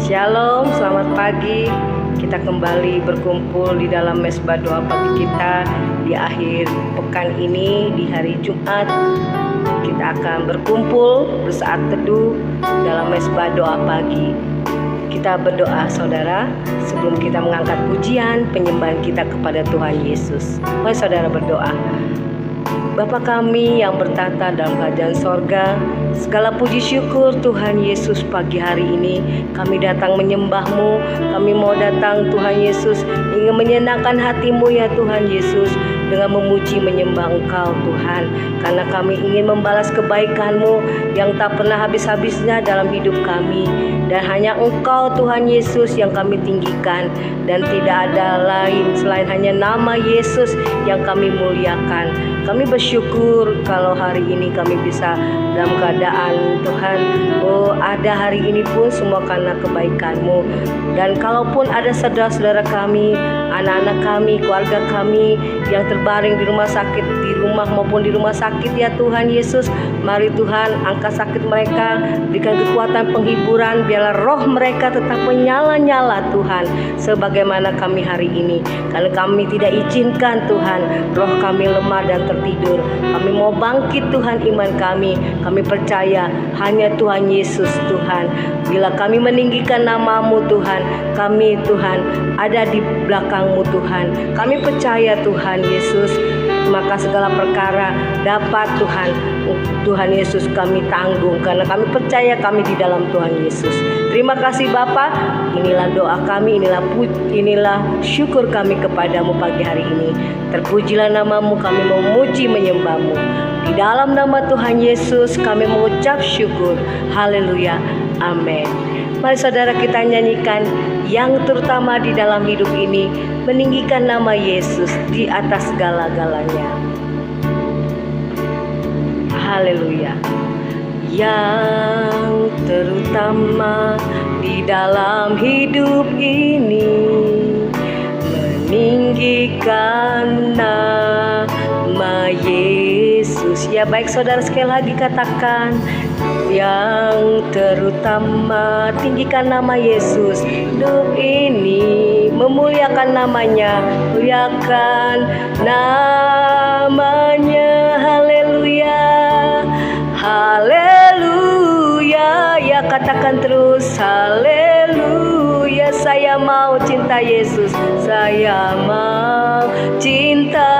Shalom, selamat pagi. Kita kembali berkumpul di dalam mesbah doa pagi kita di akhir pekan ini, di hari Jumat. Kita akan berkumpul bersaat teduh dalam mesbah doa pagi. Kita berdoa saudara sebelum kita mengangkat pujian penyembahan kita kepada Tuhan Yesus. Mari saudara berdoa. Bapa kami yang bertata dalam kerajaan sorga, segala puji syukur Tuhan Yesus, pagi hari ini kami datang menyembah-Mu. Kami mau datang Tuhan Yesus ingin menyenangkan hati-Mu ya Tuhan Yesus, dengan memuji menyembah Engkau Tuhan, karena kami ingin membalas kebaikan-Mu yang tak pernah habis-habisnya dalam hidup kami. Dan hanya Engkau Tuhan Yesus yang kami tinggikan, dan tidak ada lain selain hanya nama Yesus yang kami muliakan. Kami bersyukur kalau hari ini kami bisa dalam keadaan Tuhan, ada hari ini pun semua karena kebaikan-Mu. Dan kalaupun ada saudara-saudara kami, anak-anak kami, keluarga kami yang terbaring di rumah sakit, di rumah maupun di rumah sakit ya Tuhan Yesus, mari Tuhan angkat sakit mereka, berikan kekuatan penghiburan, biarlah roh mereka tetap menyala-nyala Tuhan, sebagaimana kami hari ini. Karena kami tidak izinkan Tuhan roh kami lemah dan tertidur. Kami mau bangkit Tuhan iman kami. Kami percaya hanya Tuhan Yesus Tuhan. Bila kami meninggikan nama-Mu Tuhan, kami Tuhan ada di belakang-Mu Tuhan. Kami percaya Tuhan Yesus, maka segala perkara dapat Tuhan Yesus kami tanggung, karena kami percaya kami di dalam Tuhan Yesus. Terima kasih Bapa. Inilah doa kami, inilah syukur kami kepadamu pagi hari ini. Terpujilah nama-Mu, kami memuji menyembah-Mu. Di dalam nama Tuhan Yesus kami mengucap syukur. Haleluya. Amin. Mari saudara kita nyanyikan yang terutama di dalam hidup ini, meninggikan nama Yesus di atas segala-galanya. Haleluya. Yang terutama di dalam hidup ini, meninggikan nama Yesus. Ya baik saudara, sekali lagi katakan, yang terutama tinggikan nama Yesus hidup ini, memuliakan namanya, muliakan namanya. Haleluya, haleluya. Ya katakan terus, haleluya. Saya mau cinta Yesus, saya mau cinta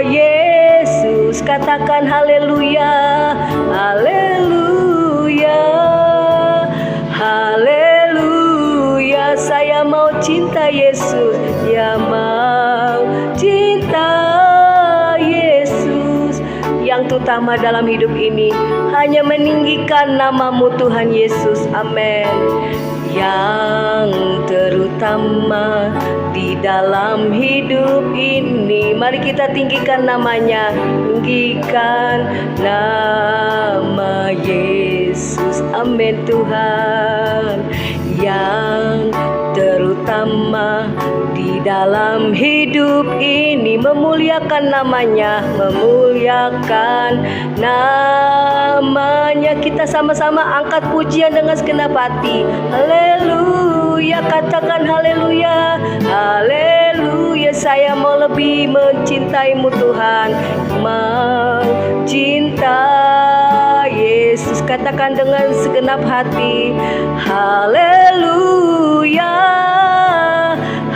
Yesus. Katakan haleluya, haleluya, haleluya. Saya mau cinta Yesus, ya mau cinta Yesus. Yang terutama dalam hidup ini hanya meninggikan nama-Mu Tuhan Yesus. Amin. Yang terutama di dalam hidup ini, mari kita tinggikan namanya, tinggikan nama Yesus. Amin Tuhan. Yang terutama di dalam hidup ini, memuliakan namanya, memuliakan namanya. Kita sama-sama angkat pujian dengan segenap hati. Haleluya, katakan haleluya, haleluya. Saya mau lebih mencintai-Mu Tuhan, mencinta Yesus. Katakan dengan segenap hati, haleluya,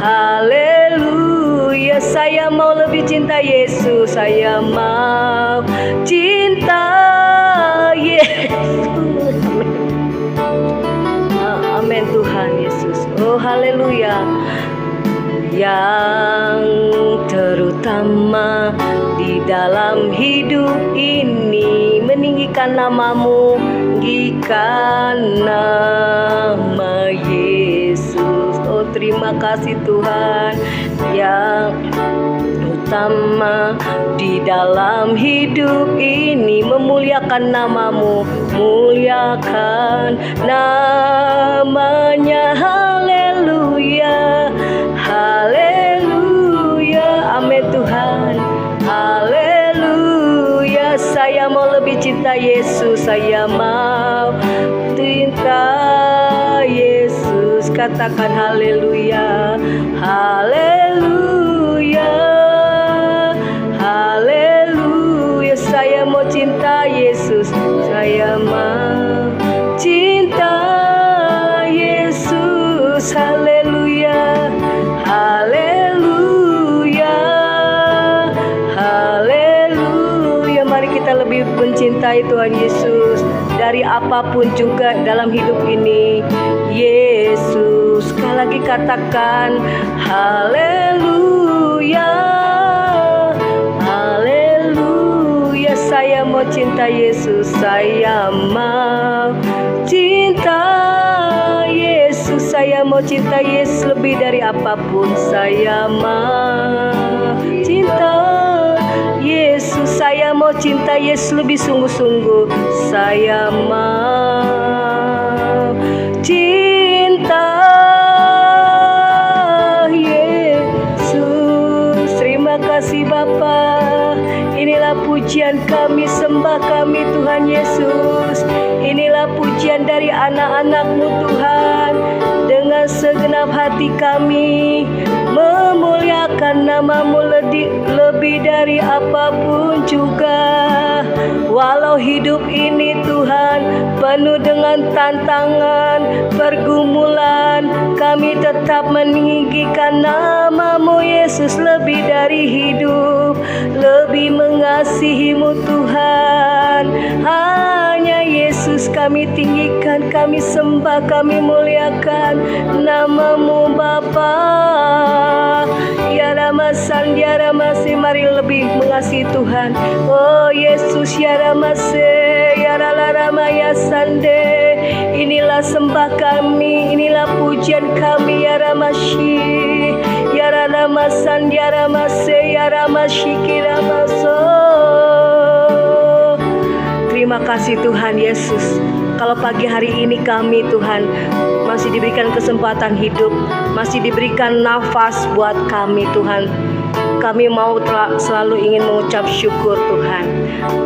haleluya. Saya mau lebih cinta Yesus, saya mau cinta Yesus. Amin Tuhan Yesus. Oh haleluya. Yang terutama di dalam hidup ini, meninggikan nama-Mu, meninggikan nama Yesus. Oh terima kasih Tuhan. Yang utama di dalam hidup ini, memuliakan nama-Mu, muliakan namanya. Haleluya, haleluya. Amin Tuhan. Haleluya. Saya mau lebih cinta Yesus, saya mau cinta Yesus. katakan haleluya, haleluya, haleluya. Saya mau cinta Yesus, saya mau cinta Yesus, haleluya, haleluya, haleluya. Mari kita lebih mencintai Tuhan Yesus dari apapun juga dalam hidup ini. Yesus, sekali lagi katakan haleluya, haleluya. Saya mau cinta Yesus, saya mau cinta Yesus, saya mau cinta Yesus lebih dari apapun. Saya mau cinta Yesus, saya mau cinta Yesus lebih sungguh-sungguh. Saya mau cinta Yesus. Terima kasih Bapa. Inilah pujian kami, sembah kami Tuhan Yesus. Inilah pujian dari anak-anak-Mu Tuhan. Dengan segenap hati kami memuliakan nama-Mu lebih dari apapun juga. Walau hidup ini Tuhan penuh dengan tantangan, pergumulan, kami tetap meninggikan nama-Mu Yesus lebih dari hidup, lebih mengasihi-Mu Tuhan. Hanya Yesus kami tinggikan, kami sembah, kami muliakan nama-Mu Bapa. Ya Ramasan, ya Ramase, mari lebih mengasihi Tuhan. Oh Yesus, ya Ramase, ya Rama ya Sande. Inilah sembah kami, inilah pujian kami ya Ramashi, ya Ramasan, ya Ramase, ya Ramashiki Ramaso. Terima kasih Tuhan Yesus. Kalau pagi hari ini kami Tuhan masih diberikan kesempatan hidup, masih diberikan nafas buat kami Tuhan. Kami mau selalu ingin mengucap syukur Tuhan,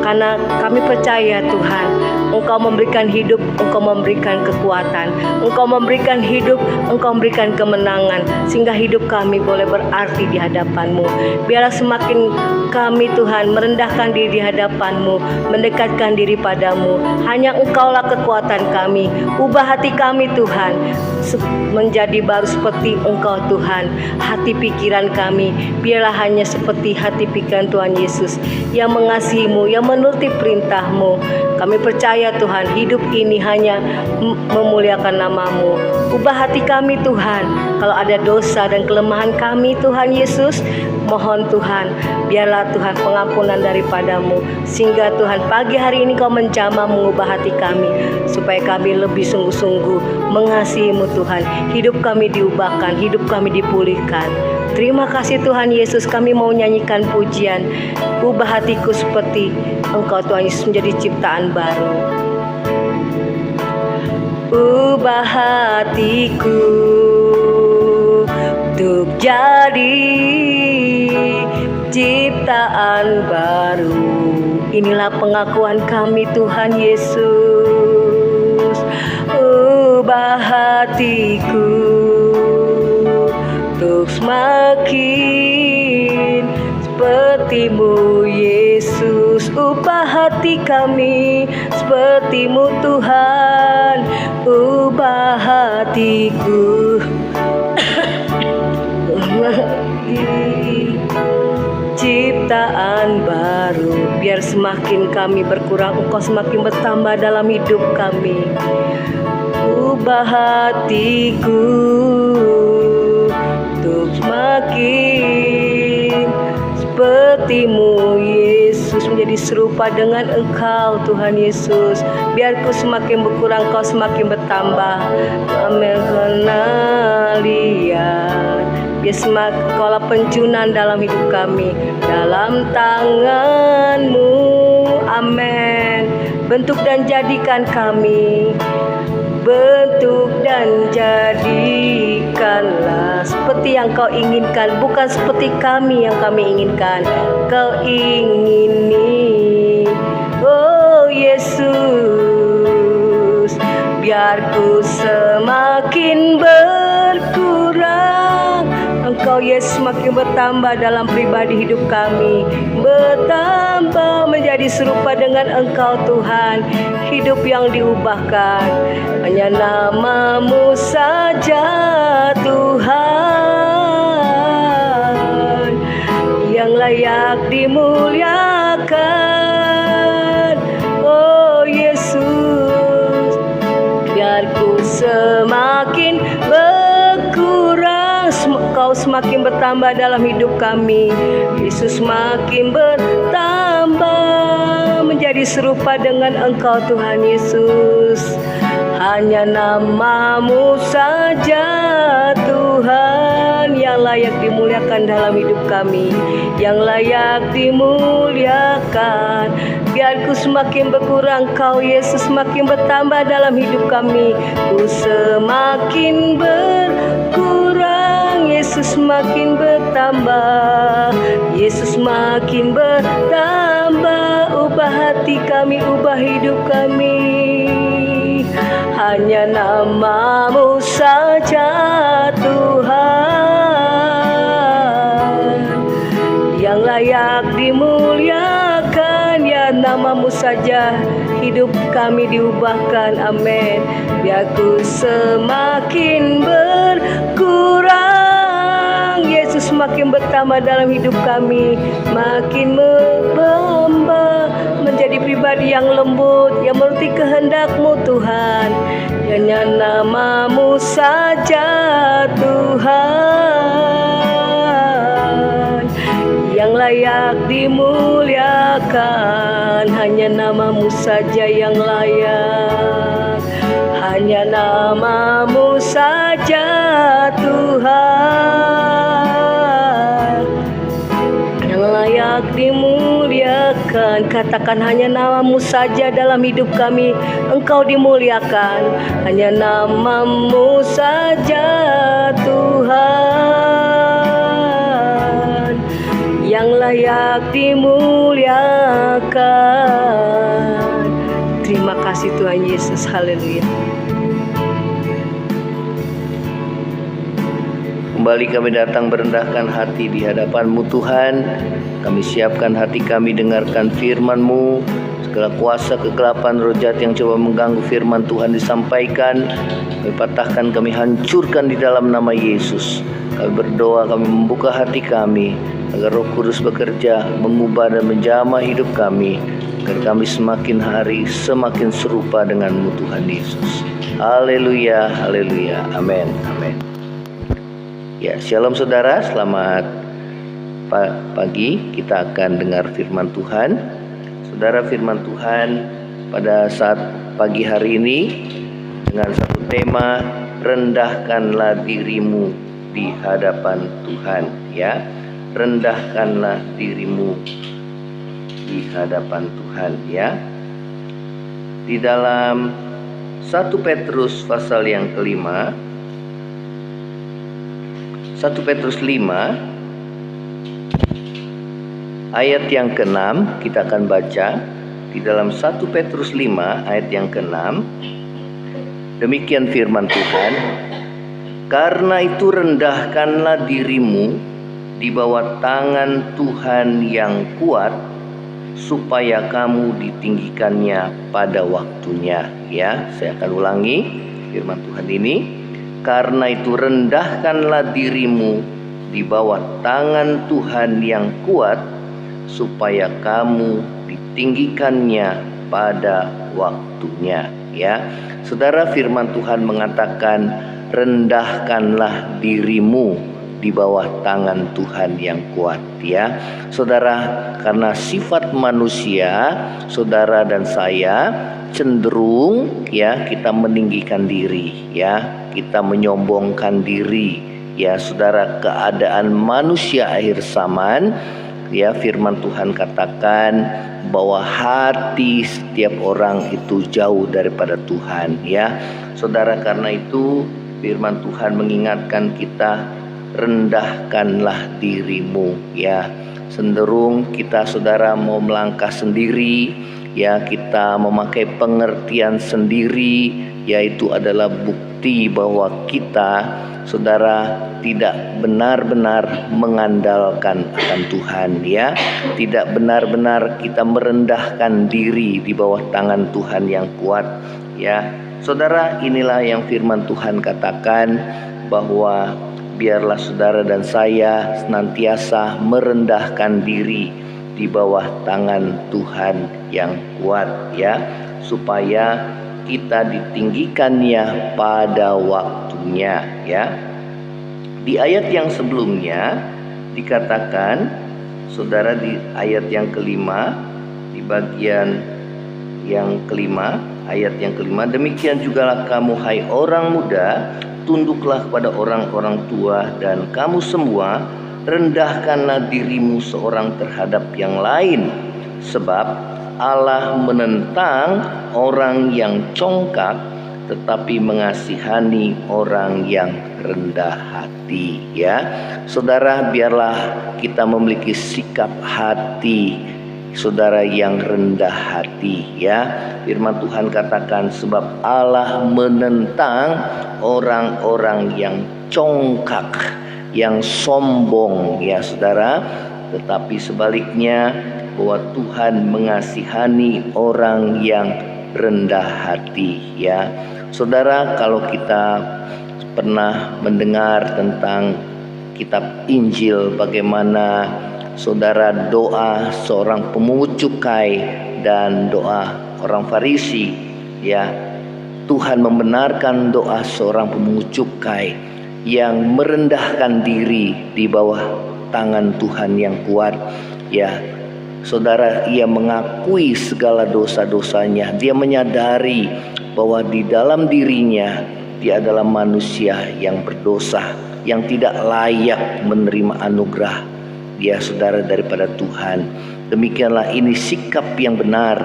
karena kami percaya Tuhan Engkau memberikan hidup, Engkau memberikan kekuatan, Engkau memberikan hidup, Engkau memberikan kemenangan, sehingga hidup kami boleh berarti di hadapan-Mu. Biarlah semakin kami Tuhan merendahkan diri di hadapan-Mu, mendekatkan diri padamu. Hanya Engkaulah kekuatan kami. Ubah hati kami Tuhan menjadi baru seperti Engkau Tuhan. Hati pikiran kami biarlah hanya seperti hati pikiran Tuhan Yesus, yang mengasihi-Mu, yang menuruti perintah-Mu. Kami percaya Tuhan, hidup ini hanya memuliakan nama-Mu. Ubah hati kami Tuhan. Kalau ada dosa dan kelemahan kami Tuhan Yesus, mohon Tuhan, biarlah Tuhan pengampunan daripada-Mu, sehingga Tuhan pagi hari ini Kau menjamah mengubah hati kami, supaya kami lebih sungguh-sungguh mengasihi-Mu Tuhan. Hidup kami diubahkan, hidup kami dipulihkan. Terima kasih Tuhan Yesus, kami mau nyanyikan pujian. Ubah hatiku seperti Engkau Tuhan Yesus, menjadi ciptaan baru. Ubah hatiku untuk jadi ciptaan baru. Inilah pengakuan kami Tuhan Yesus. Ubah hatiku untuk semakin seperti-Mu Yesus. Ubah hati kami seperti-Mu Tuhan. Ubah hatiku ciptaan baru. Biar semakin kami berkurang, Engkau semakin bertambah dalam hidup kami. Ubah hatiku untuk semakin seperti-Mu Yesus, menjadi serupa dengan Engkau Tuhan Yesus. Biar ku semakin berkurang, Kau semakin bertambah. Amin. Lihat, biar semakin Kaulah pencunan dalam hidup kami, dalam tangan-Mu. Amin. Bentuk dan jadikan kami, bentuk dan jadikanlah seperti yang Kau inginkan, bukan seperti kami yang kami inginkan. Kau ingini, oh Yesus, biar ku semakin Engkau Yesus makin bertambah dalam pribadi hidup kami, bertambah menjadi serupa dengan Engkau Tuhan. Hidup yang diubahkan hanya nama-Mu saja Tuhan, yang layak dimuliakan. Oh Yesus, biar ku semakin berkurang, Kau semakin bertambah dalam hidup kami. Yesus makin bertambah menjadi serupa dengan Engkau Tuhan Yesus. Hanya nama-Mu saja Tuhan, yang layak dimuliakan dalam hidup kami, yang layak dimuliakan. Biar ku semakin berkurang, Kau Yesus semakin bertambah dalam hidup kami. Ku semakin berkurang, Yesus semakin bertambah. Yesus makin bertambah, ubah hati kami, ubah hidup kami. Hanya nama-Mu saja Tuhan, yang layak dimuliakan. Ya, nama-Mu saja hidup kami diubahkan. Amin. Biar ku semakin berkurang, Yesus makin bertambah dalam hidup kami, makin bertambah menjadi pribadi yang lembut, yang menuruti kehendak-Mu Tuhan. Hanya nama-Mu saja Tuhan, yang layak dimuliakan. Hanya nama-Mu saja yang layak, hanya nama-Mu saja Tuhan, yang layak dimuliakan. Katakan, hanya nama-Mu saja dalam hidup kami, Engkau dimuliakan. Hanya nama-Mu saja Tuhan, yang layak dimuliakan. Terima kasih Tuhan Yesus. Haleluya. Kembali kami datang merendahkan hati di hadapan-Mu Tuhan. Kami siapkan hati kami dengarkan firman-Mu. Segala kuasa kegelapan roh jahat yang coba mengganggu firman Tuhan disampaikan, kami patahkan, kami hancurkan di dalam nama Yesus. Kami berdoa, kami membuka hati kami agar Roh Kudus bekerja, mengubah dan menjamah hidup kami, agar kami semakin hari semakin serupa dengan-Mu Tuhan Yesus. Haleluya, haleluya, amin, amin. Ya, shalom saudara, selamat pagi. Kita akan dengar firman Tuhan. Saudara, firman Tuhan pada saat pagi hari ini dengan satu tema, rendahkanlah dirimu di hadapan Tuhan. Ya, rendahkanlah dirimu di hadapan Tuhan. Ya, di dalam 1 Petrus pasal yang kelima, 1 Petrus 5 ayat yang ke-6, kita akan baca di dalam 1 Petrus 5 ayat yang ke-6. Demikian firman Tuhan, karena itu rendahkanlah dirimu di bawah tangan Tuhan yang kuat, supaya kamu ditinggikannya pada waktunya. Ya, saya akan ulangi firman Tuhan ini. Karena itu rendahkanlah dirimu di bawah tangan Tuhan yang kuat, supaya kamu ditinggikannya pada waktunya. Ya, saudara, firman Tuhan mengatakan rendahkanlah dirimu di bawah tangan Tuhan yang kuat. Ya, saudara, karena sifat manusia, saudara dan saya cenderung kita meninggikan diri, kita menyombongkan diri. Ya, saudara, keadaan manusia akhir zaman, firman Tuhan katakan bahwa hati setiap orang itu jauh daripada Tuhan. Ya, saudara, karena itu firman Tuhan mengingatkan kita, rendahkanlah dirimu. Ya, cenderung kita, saudara, mau melangkah sendiri, ya kita memakai pengertian sendiri, yaitu adalah bukti bahwa kita, saudara, tidak benar-benar mengandalkan akan Tuhan, ya. Tidak benar-benar kita merendahkan diri di bawah tangan Tuhan yang kuat, ya. Saudara, inilah yang firman Tuhan katakan, bahwa biarlah saudara dan saya senantiasa merendahkan diri di bawah tangan Tuhan yang kuat, ya, supaya kita ditinggikannya pada waktunya, ya. Di ayat yang sebelumnya dikatakan, saudara, di ayat yang kelima, di bagian yang kelima, ayat yang kelima, demikian jugalah kamu, hai orang muda, tunduklah kepada orang-orang tua, dan kamu semua rendahkanlah dirimu seorang terhadap yang lain, sebab Allah menentang orang yang congkak, tetapi mengasihani orang yang rendah hati, ya. Saudara, biarlah kita memiliki sikap hati, saudara, yang rendah hati, ya. Firman Tuhan katakan, sebab Allah menentang orang-orang yang congkak, yang sombong, ya saudara, tetapi sebaliknya bahwa Tuhan mengasihani orang yang rendah hati, ya. Saudara, kalau kita pernah mendengar tentang kitab Injil, bagaimana saudara doa seorang pemungut cukai dan doa orang Farisi, ya, Tuhan membenarkan doa seorang pemungut cukai yang merendahkan diri di bawah tangan Tuhan yang kuat, ya. Saudara, ia mengakui segala dosa-dosanya. Dia menyadari bahwa di dalam dirinya dia adalah manusia yang berdosa, yang tidak layak menerima anugerah, ya saudara, daripada Tuhan. Demikianlah ini sikap yang benar,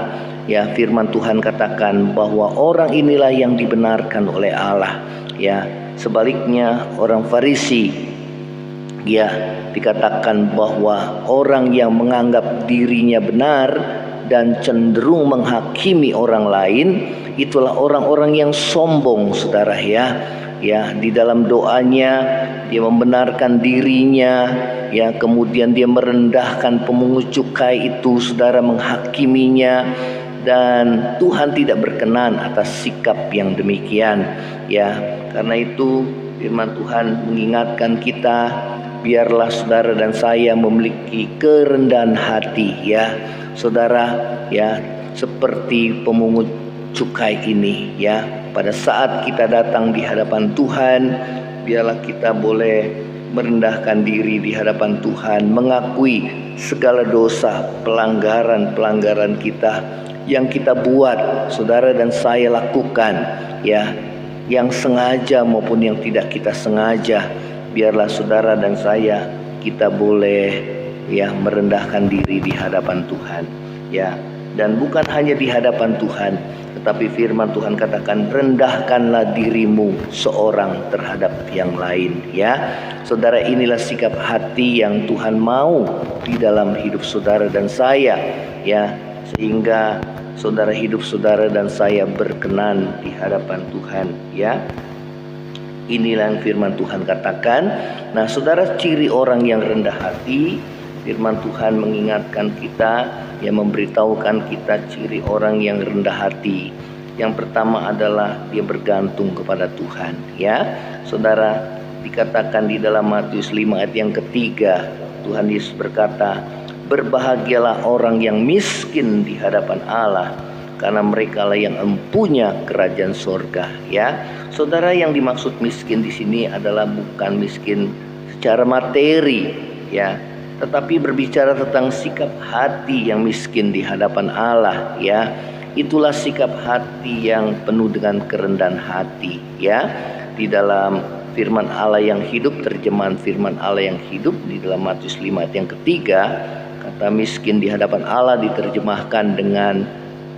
ya. Firman Tuhan katakan bahwa orang inilah yang dibenarkan oleh Allah, ya. Sebaliknya orang Farisi, ya, dikatakan bahwa orang yang menganggap dirinya benar dan cenderung menghakimi orang lain, itulah orang-orang yang sombong, saudara, ya. Ya, di dalam doanya dia membenarkan dirinya, ya, kemudian dia merendahkan pemungut cukai itu, saudara, menghakiminya, dan Tuhan tidak berkenan atas sikap yang demikian, ya. Karena itu firman Tuhan mengingatkan kita, biarlah saudara dan saya memiliki kerendahan hati, ya saudara, ya, seperti pemungut cukai ini, ya. Pada saat kita datang di hadapan Tuhan, biarlah kita boleh merendahkan diri di hadapan Tuhan, mengakui segala dosa, pelanggaran-pelanggaran kita yang kita buat, saudara dan saya lakukan, ya, yang sengaja maupun yang tidak kita sengaja. Biarlah saudara dan saya, kita boleh, ya, merendahkan diri di hadapan Tuhan, ya. Dan bukan hanya di hadapan Tuhan, tetapi firman Tuhan katakan, rendahkanlah dirimu seorang terhadap yang lain, ya. Saudara, inilah sikap hati yang Tuhan mau di dalam hidup saudara dan saya, ya, sehingga saudara, hidup saudara dan saya berkenan di hadapan Tuhan, ya. Inilah yang firman Tuhan katakan. Nah saudara, ciri orang yang rendah hati, firman Tuhan mengingatkan kita, yang memberitahukan kita ciri orang yang rendah hati. Yang pertama adalah dia bergantung kepada Tuhan, ya. Saudara, dikatakan di dalam Matius 5 ayat yang ketiga, Tuhan Yesus berkata, berbahagialah orang yang miskin di hadapan Allah, karena mereka lah yang empunya kerajaan sorga, ya. Saudara, yang dimaksud miskin di sini adalah bukan miskin secara materi, ya, tetapi berbicara tentang sikap hati yang miskin di hadapan Allah, ya. Itulah sikap hati yang penuh dengan kerendahan hati, ya. Di dalam firman Allah yang hidup, terjemahan firman Allah yang hidup di dalam Matius 5 ayat yang ketiga, kata miskin di hadapan Allah diterjemahkan dengan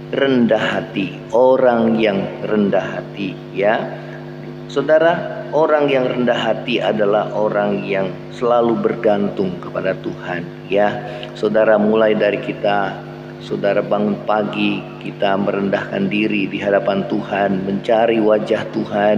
rendah hati, orang yang rendah hati, ya. Saudara, orang yang rendah hati adalah orang yang selalu bergantung kepada Tuhan, ya. Saudara, mulai dari kita saudara bangun pagi, kita merendahkan diri di hadapan Tuhan, mencari wajah Tuhan.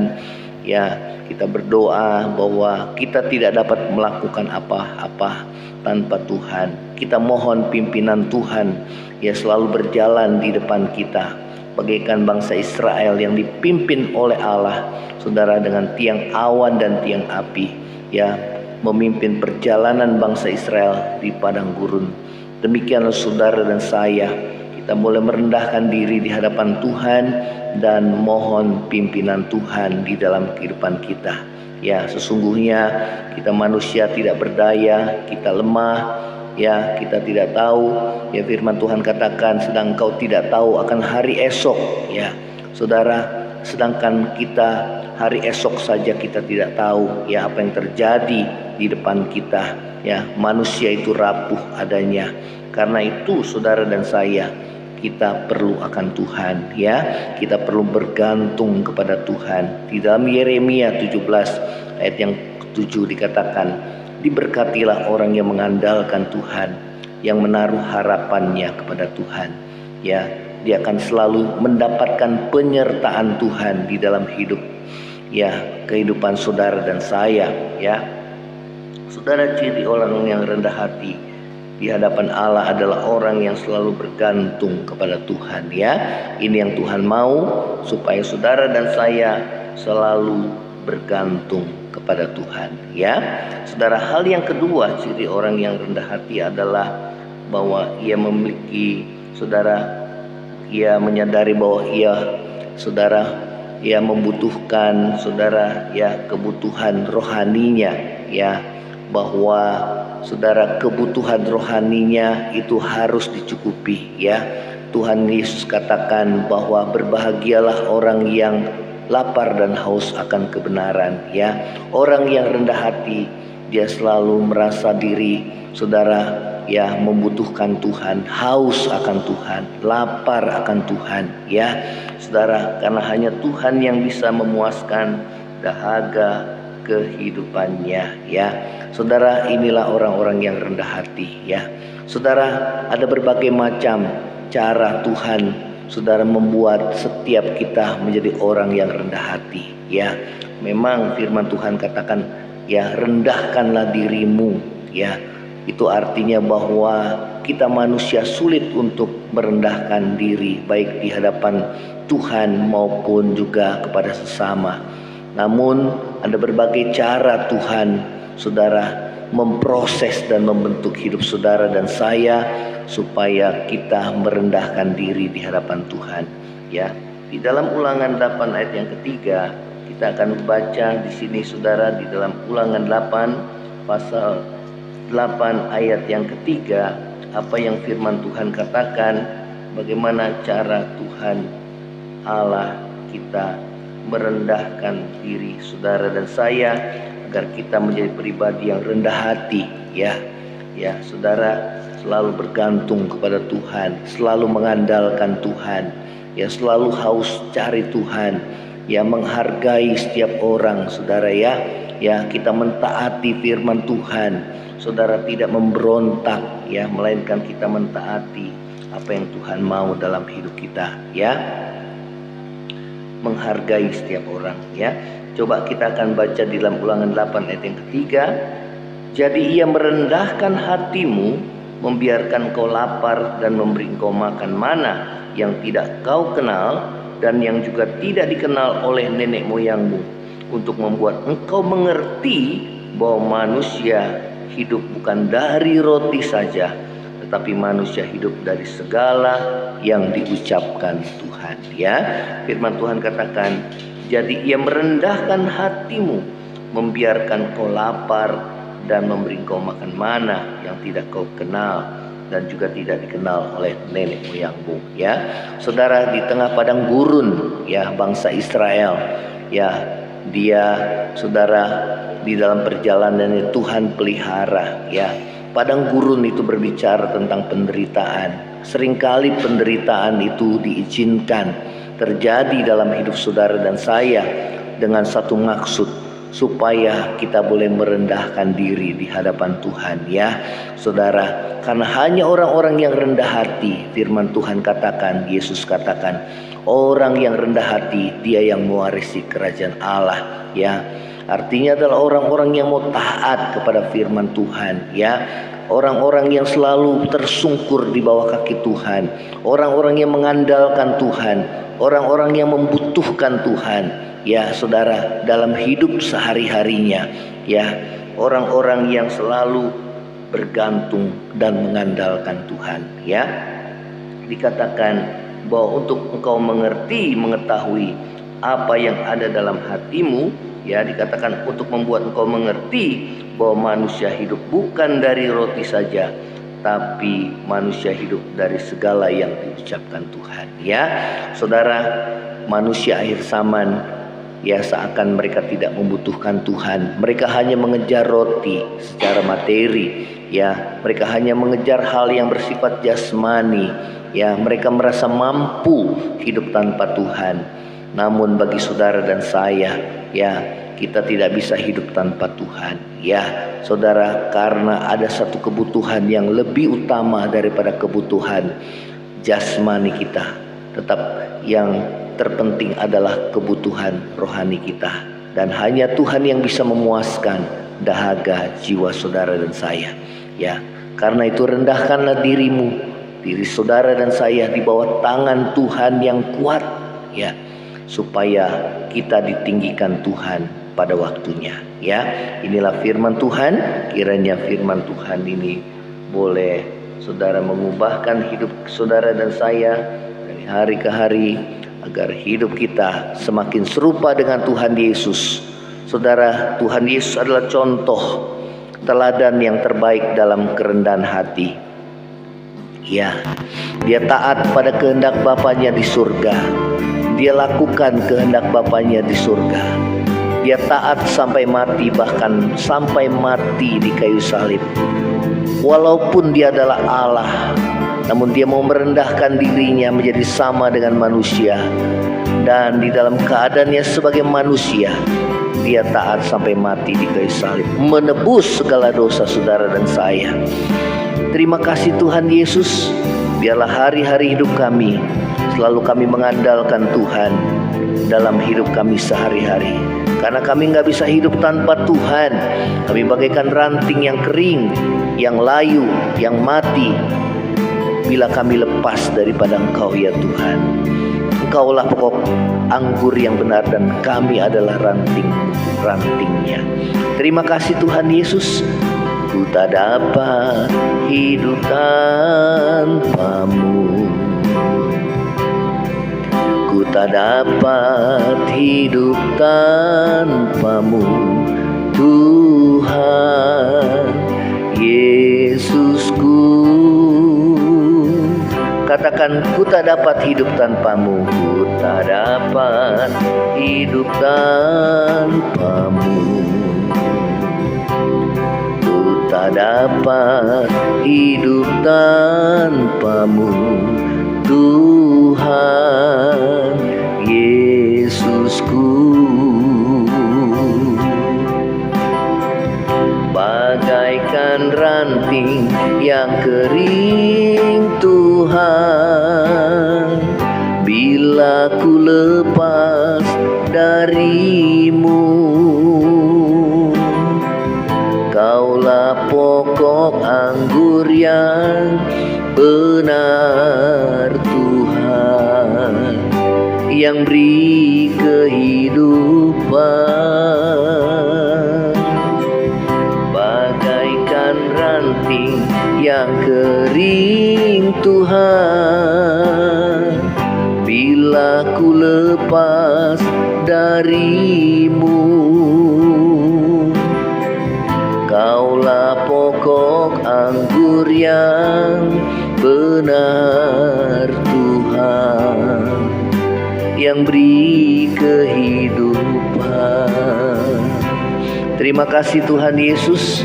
Ya, kita berdoa bahwa kita tidak dapat melakukan apa-apa tanpa Tuhan. Kita mohon pimpinan Tuhan ya selalu berjalan di depan kita, bagaikan bangsa Israel yang dipimpin oleh Allah, saudara, dengan tiang awan dan tiang api, ya, memimpin perjalanan bangsa Israel di padang gurun. Demikianlah saudara dan saya, kita boleh merendahkan diri di hadapan Tuhan dan mohon pimpinan Tuhan di dalam kehidupan kita. Ya, sesungguhnya kita manusia tidak berdaya, kita lemah, ya, kita tidak tahu. Ya, firman Tuhan katakan, sedang engkau tidak tahu akan hari esok. Ya, saudara, sedangkan kita hari esok saja kita tidak tahu ya apa yang terjadi di depan kita. Ya, manusia itu rapuh adanya. Karena itu saudara dan saya, kita perlu akan Tuhan, ya. Kita perlu bergantung kepada Tuhan. Di dalam Yeremia 17 ayat yang 7 dikatakan, diberkatilah orang yang mengandalkan Tuhan, yang menaruh harapannya kepada Tuhan. Ya, dia akan selalu mendapatkan penyertaan Tuhan di dalam hidup, ya, kehidupan saudara dan saya, ya. Saudara, ciri orang yang rendah hati di hadapan Allah adalah orang yang selalu bergantung kepada Tuhan, ya. Ini yang Tuhan mau, supaya saudara dan saya selalu bergantung kepada Tuhan, ya. Saudara, hal yang kedua ciri orang yang rendah hati adalah bahwa ia memiliki, saudara, ia menyadari bahwa ia membutuhkan, saudara, ya, kebutuhan rohaninya, ya, bahwa saudara kebutuhan rohaninya itu harus dicukupi, ya. Tuhan Yesus katakan bahwa berbahagialah orang yang lapar dan haus akan kebenaran, ya. Orang yang rendah hati, dia selalu merasa diri, saudara, ya, membutuhkan Tuhan, haus akan Tuhan, lapar akan Tuhan, ya. Saudara, karena hanya Tuhan yang bisa memuaskan dahaga kehidupannya, ya. Saudara, inilah orang-orang yang rendah hati, ya. Saudara, ada berbagai macam cara Tuhan, saudara, membuat setiap kita menjadi orang yang rendah hati, ya. Memang firman Tuhan katakan, ya, rendahkanlah dirimu, ya. Itu artinya bahwa kita manusia sulit untuk merendahkan diri, baik di hadapan Tuhan maupun juga kepada sesama. Namun ada berbagai cara Tuhan, saudara, memproses dan membentuk hidup saudara dan saya supaya kita merendahkan diri di hadapan Tuhan, ya. Di dalam Ulangan 8 ayat yang ketiga, kita akan membaca di sini, saudara, di dalam Ulangan 8 pasal 8 ayat yang ketiga, apa yang firman Tuhan katakan, bagaimana cara Tuhan Allah kita merendahkan diri saudara dan saya agar kita menjadi pribadi yang rendah hati, ya. Ya, saudara, selalu bergantung kepada Tuhan, selalu mengandalkan Tuhan, ya, selalu haus cari Tuhan, ya, menghargai setiap orang, saudara, ya. Ya, kita mentaati firman Tuhan, saudara, tidak memberontak, ya, melainkan kita mentaati apa yang Tuhan mau dalam hidup kita, ya. Menghargai setiap orang, ya. Coba kita akan baca di dalam Ulangan 8 ayat yang ketiga. Jadi ia merendahkan hatimu, membiarkan kau lapar dan memberi kau makan mana yang tidak kau kenal dan yang juga tidak dikenal oleh nenek moyangmu, untuk membuat engkau mengerti bahwa manusia hidup bukan dari roti saja, tetapi manusia hidup dari segala yang diucapkan Tuhan, ya. Firman Tuhan katakan, jadi ia merendahkan hatimu, membiarkan kau lapar dan memberi kau makan mana yang tidak kau kenal dan juga tidak dikenal oleh nenek moyangmu, ya. Saudara, di tengah padang gurun, ya, bangsa Israel, ya, dia, saudara, di dalam perjalanannya Tuhan pelihara, ya. Padang gurun itu berbicara tentang penderitaan. Seringkali penderitaan itu diizinkan terjadi dalam hidup saudara dan saya dengan satu maksud, supaya kita boleh merendahkan diri di hadapan Tuhan ya saudara. Karena hanya orang-orang yang rendah hati, firman Tuhan katakan, Yesus katakan, orang yang rendah hati dia yang mewarisi kerajaan Allah ya. Artinya adalah orang-orang yang mau taat kepada firman Tuhan ya. Orang-orang yang selalu tersungkur di bawah kaki Tuhan, orang-orang yang mengandalkan Tuhan, orang-orang yang membutuhkan Tuhan ya saudara dalam hidup sehari-harinya ya. Orang-orang yang selalu bergantung dan mengandalkan Tuhan ya. Dikatakan bahwa untuk engkau mengerti, mengetahui apa yang ada dalam hatimu ya, dikatakan untuk membuat engkau mengerti bahwa manusia hidup bukan dari roti saja, tapi manusia hidup dari segala yang diucapkan Tuhan ya saudara. Manusia akhir zaman ya seakan mereka tidak membutuhkan Tuhan. Mereka hanya mengejar roti secara materi ya. Mereka hanya mengejar hal yang bersifat jasmani ya. Mereka merasa mampu hidup tanpa Tuhan. Namun bagi saudara dan saya ya, kita tidak bisa hidup tanpa Tuhan ya saudara. Karena ada satu kebutuhan yang lebih utama daripada kebutuhan jasmani kita. Tetap yang terpenting adalah kebutuhan rohani kita. Dan hanya Tuhan yang bisa memuaskan dahaga jiwa saudara dan saya ya. Karena itu rendahkanlah dirimu, diri saudara dan saya di bawah tangan Tuhan yang kuat ya, supaya kita ditinggikan Tuhan pada waktunya ya. Inilah firman Tuhan. Kiranya firman Tuhan ini boleh saudara mengubahkan hidup saudara dan saya dari hari ke hari, agar hidup kita semakin serupa dengan Tuhan Yesus. Saudara, Tuhan Yesus adalah contoh teladan yang terbaik dalam kerendahan hati ya. Dia taat pada kehendak Bapanya di surga. Dia lakukan kehendak Bapanya di surga. Dia taat sampai mati, bahkan sampai mati di kayu salib. Walaupun dia adalah Allah, namun dia mau merendahkan dirinya menjadi sama dengan manusia. Dan di dalam keadaannya sebagai manusia, dia taat sampai mati di kayu salib, menebus segala dosa saudara dan saya. Terima kasih Tuhan Yesus. Biarlah hari-hari hidup kami selalu kami mengandalkan Tuhan dalam hidup kami sehari-hari. Karena kami gak bisa hidup tanpa Tuhan. Kami bagaikan ranting yang kering, yang layu, yang mati, bila kami lepas daripada Engkau ya Tuhan. Engkaulah pokok anggur yang benar, dan kami adalah ranting-rantingnya. Terima kasih Tuhan Yesus. Ku tak dapat hidup tanpa-Mu. Ku tak dapat hidup tanpa-Mu, Tuhan Yesusku. Katakan, ku tak dapat hidup tanpa-Mu. Ku tak dapat hidup tanpa-Mu. Ku tak dapat hidup tanpa-Mu, Tuhan Yesusku. Bagaikan ranting yang kering Tuhan, bila ku lepas dari-Mu. Kaulah pokok anggur yang benar Tuhan, yang beri kehidupan. Bagaikan ranting yang kering Tuhan, bila ku lepas dari-Mu. Kaulah pokok anggur yang benar Tuhan, yang beri kehidupan. Terima kasih Tuhan Yesus.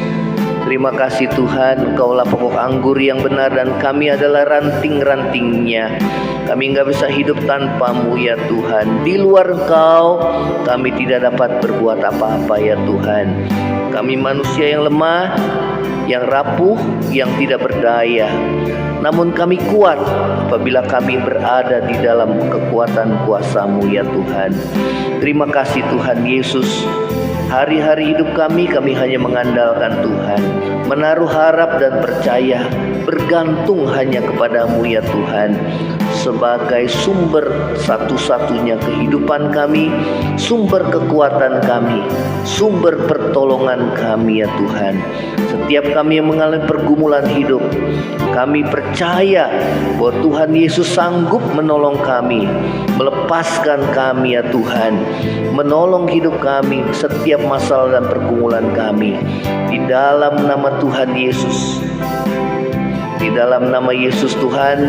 Terima kasih Tuhan, Engkaulah pokok anggur yang benar dan kami adalah ranting-rantingnya. Kami nggak bisa hidup tanpa-Mu ya Tuhan. Di luar Engkau kami tidak dapat berbuat apa-apa ya Tuhan. Kami manusia yang lemah, yang rapuh, yang tidak berdaya. Namun kami kuat apabila kami berada di dalam kekuatan kuasa-Mu ya Tuhan. Terima kasih Tuhan Yesus. Hari-hari hidup kami hanya mengandalkan Tuhan, menaruh harap dan percaya, bergantung hanya kepada-Mu ya Tuhan, sebagai sumber satu-satunya kehidupan kami, sumber kekuatan kami, sumber pertolongan kami ya Tuhan. Setiap kami yang mengalami pergumulan hidup, kami percaya bahwa Tuhan Yesus sanggup menolong kami, melepaskan kami ya Tuhan, menolong hidup kami setiap masalah dan pergumulan kami. Di dalam nama Tuhan Yesus, di dalam nama Yesus Tuhan,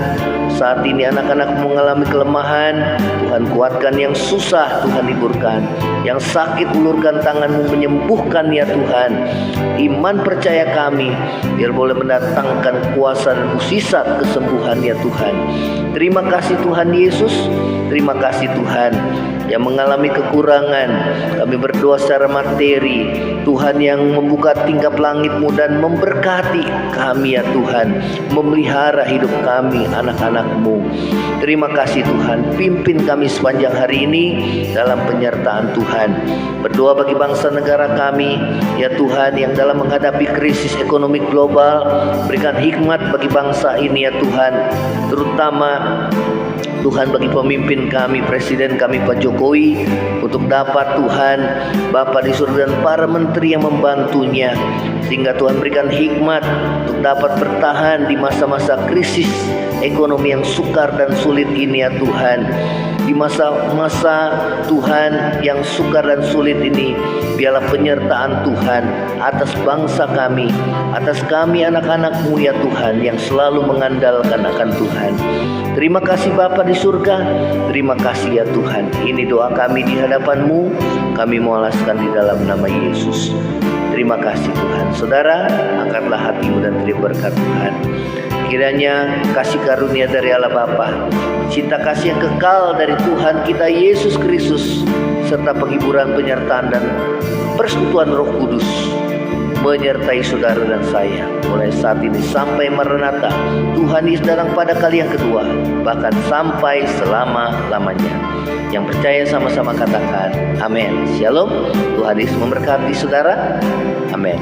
saat ini anak-anak mengalami kelemahan, Tuhan kuatkan. Yang susah Tuhan hiburkan, yang sakit ulurkan tangan-Mu menyembuhkan ya Tuhan. Iman percaya kami biar boleh mendatangkan kuasa dan mukjizat kesembuhan ya Tuhan. Terima kasih Tuhan Yesus. Terima kasih Tuhan. Yang mengalami kekurangan, kami berdoa secara materi, Tuhan yang membuka tingkap langit-Mu dan memberkati kami ya Tuhan, memelihara hidup kami anak-anak-Mu. Terima kasih Tuhan, pimpin kami sepanjang hari ini dalam penyertaan Tuhan. Berdoa bagi bangsa negara kami ya Tuhan, yang dalam menghadapi krisis ekonomi global, berikan hikmat bagi bangsa ini ya Tuhan, terutama Tuhan bagi pemimpin kami, Presiden kami Pak Jokowi, untuk dapat Tuhan Bapa di surga dan para menteri yang membantunya, sehingga Tuhan berikan hikmat untuk dapat bertahan di masa-masa krisis ekonomi yang sukar dan sulit ini ya Tuhan. Di masa-masa Tuhan yang sukar dan sulit ini, biarlah penyertaan Tuhan atas bangsa kami, atas kami anak-anak-Mu ya Tuhan, yang selalu mengandalkan akan Tuhan. Terima kasih Bapa di surga, terima kasih ya Tuhan. Ini doa kami di hadapan-Mu, kami mengalaskan di dalam nama Yesus. Terima kasih Tuhan. Saudara, angkatlah hatimu dan terima berkat Tuhan. Kiranya kasih karunia dari Allah Bapa, cinta kasih yang kekal dari Tuhan kita Yesus Kristus, serta penghiburan, penyertaan dan persekutuan Roh Kudus menyertai saudara dan saya mulai saat ini sampai Maranatha. Tuhan Yesus datang pada kali yang kedua, bahkan sampai selama-lamanya. Yang percaya sama-sama katakan amin. Shalom. Tuhan Yesus memberkati saudara. Amin.